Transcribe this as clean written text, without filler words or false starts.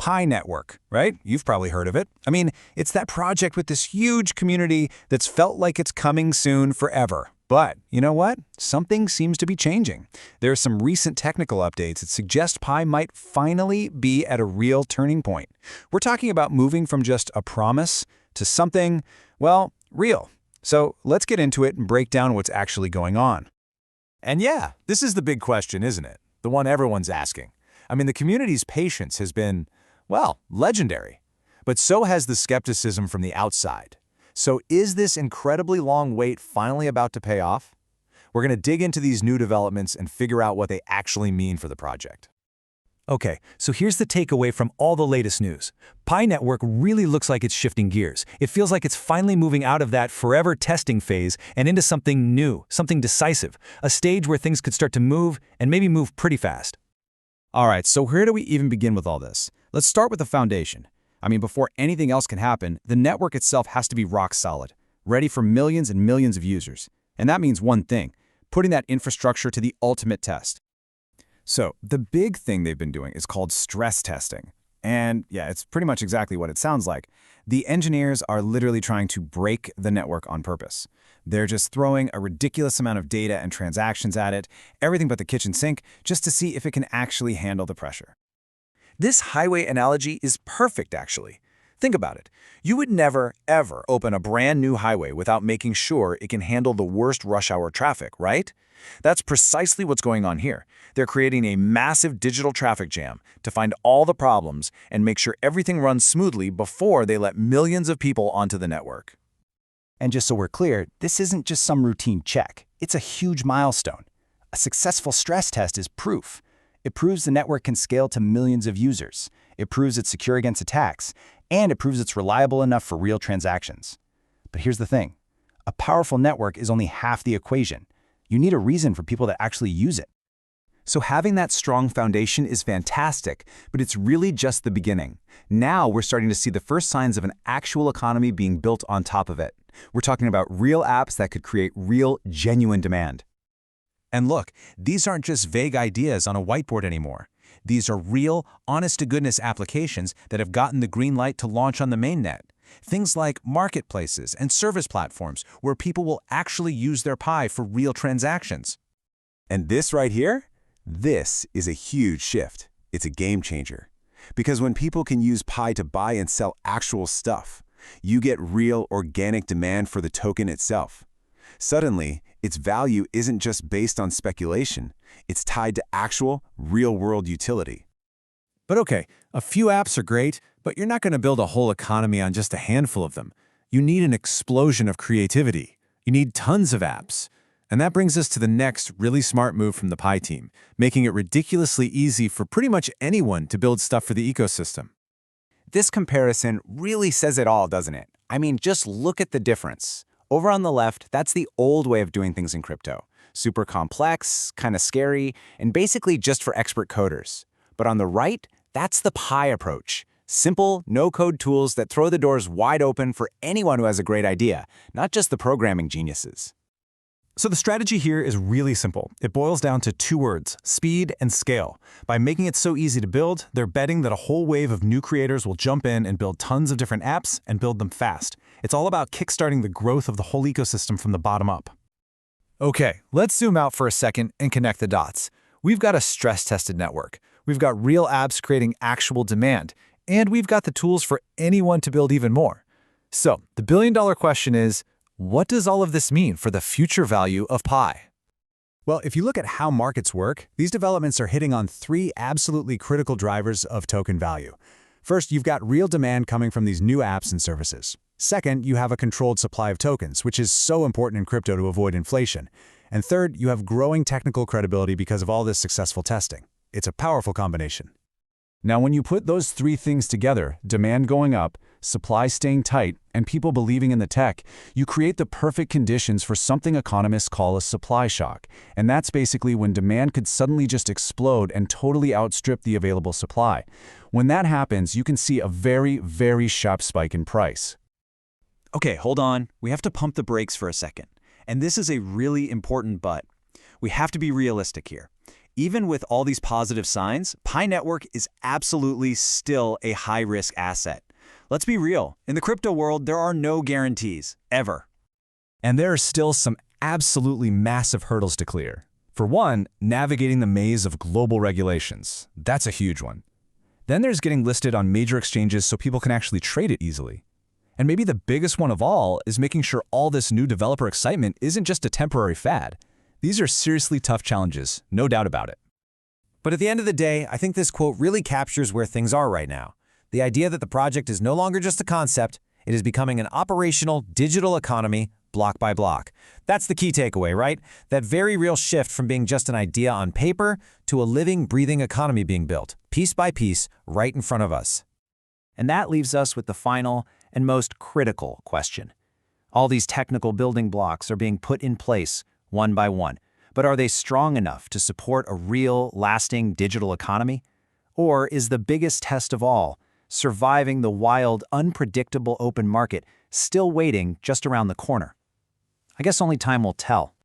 Pi Network, right? You've probably heard of it. I mean, it's that project with this huge community that's felt like it's coming soon forever. But you know what? Something seems to be changing. There are some recent technical updates that suggest Pi might finally be at a real turning point. We're talking about moving from just a promise to something, well, real. So let's get into it and break down what's actually going on. And yeah, this is the big question, isn't it? The one everyone's asking. I mean, the community's patience has been, well, legendary. But so has the skepticism from the outside. So is this incredibly long wait finally about to pay off? We're going to dig into these new developments and figure out what they actually mean for the project. Okay, so here's the takeaway from all the latest news. Pi Network really looks like it's shifting gears. It feels like it's finally moving out of that forever testing phase and into something new, something decisive, a stage where things could start to move and maybe move pretty fast. All right, so where do we even begin with all this? Let's start with the foundation. I mean, before anything else can happen, the network itself has to be rock solid, ready for millions and millions of users. And that means one thing, putting that infrastructure to the ultimate test. So the big thing they've been doing is called stress testing. And yeah, it's pretty much exactly what it sounds like. The engineers are literally trying to break the network on purpose. They're just throwing a ridiculous amount of data and transactions at it, everything but the kitchen sink, just to see if it can actually handle the pressure. This highway analogy is perfect, actually. Think about it. You would never, ever open a brand new highway without making sure it can handle the worst rush hour traffic, right? That's precisely what's going on here. They're creating a massive digital traffic jam to find all the problems and make sure everything runs smoothly before they let millions of people onto the network. And just so we're clear, this isn't just some routine check. It's a huge milestone. A successful stress test is proof. It proves the network can scale to millions of users. It proves it's secure against attacks, and it proves it's reliable enough for real transactions. But here's the thing. A powerful network is only half the equation. You need a reason for people to actually use it. So having that strong foundation is fantastic, but it's really just the beginning. Now we're starting to see the first signs of an actual economy being built on top of it. We're talking about real apps that could create real, genuine demand. And look, these aren't just vague ideas on a whiteboard anymore. These are real, honest-to-goodness applications that have gotten the green light to launch on the mainnet. Things like marketplaces and service platforms where people will actually use their Pi for real transactions. And this right here? This is a huge shift. It's a game changer. Because when people can use Pi to buy and sell actual stuff, you get real organic demand for the token itself. Suddenly, its value isn't just based on speculation. It's tied to actual, real-world utility. But okay, a few apps are great, but you're not going to build a whole economy on just a handful of them. You need an explosion of creativity. You need tons of apps. And that brings us to the next really smart move from the Pi team, making it ridiculously easy for pretty much anyone to build stuff for the ecosystem. This comparison really says it all, doesn't it? I mean, just look at the difference. Over on the left, that's the old way of doing things in crypto. Super complex, kind of scary, and basically just for expert coders. But on the right, that's the Pi approach. Simple, no-code tools that throw the doors wide open for anyone who has a great idea, not just the programming geniuses. So the strategy here is really simple. It boils down to two words, speed and scale. By making it so easy to build, they're betting that a whole wave of new creators will jump in and build tons of different apps and build them fast. It's all about kickstarting the growth of the whole ecosystem from the bottom up. Okay, let's zoom out for a second and connect the dots. We've got a stress-tested network. We've got real apps creating actual demand. And we've got the tools for anyone to build even more. So the billion-dollar question is, what does all of this mean for the future value of Pi? Well, if you look at how markets work, these developments are hitting on three absolutely critical drivers of token value. First, you've got real demand coming from these new apps and services. Second, you have a controlled supply of tokens, which is so important in crypto to avoid inflation. And third, you have growing technical credibility because of all this successful testing. It's a powerful combination. Now, when you put those three things together, demand going up, supply staying tight, and people believing in the tech, you create the perfect conditions for something economists call a supply shock. And that's basically when demand could suddenly just explode and totally outstrip the available supply. When that happens, you can see a very, very sharp spike in price. Okay, hold on. We have to pump the brakes for a second. And this is a really important but. We have to be realistic here. Even with all these positive signs, Pi Network is absolutely still a high-risk asset. Let's be real. In the crypto world, there are no guarantees, ever. And there are still some absolutely massive hurdles to clear. For one, navigating the maze of global regulations. That's a huge one. Then there's getting listed on major exchanges so people can actually trade it easily. And maybe the biggest one of all is making sure all this new developer excitement isn't just a temporary fad. These are seriously tough challenges, no doubt about it. But at the end of the day, I think this quote really captures where things are right now. The idea that the project is no longer just a concept, it is becoming an operational digital economy block by block. That's the key takeaway, right? That very real shift from being just an idea on paper to a living, breathing economy being built, piece by piece, right in front of us. And that leaves us with the final and most critical question. All these technical building blocks are being put in place one by one, but are they strong enough to support a real, lasting digital economy? Or is the biggest test of all, surviving the wild, unpredictable open market, still waiting just around the corner? I guess only time will tell.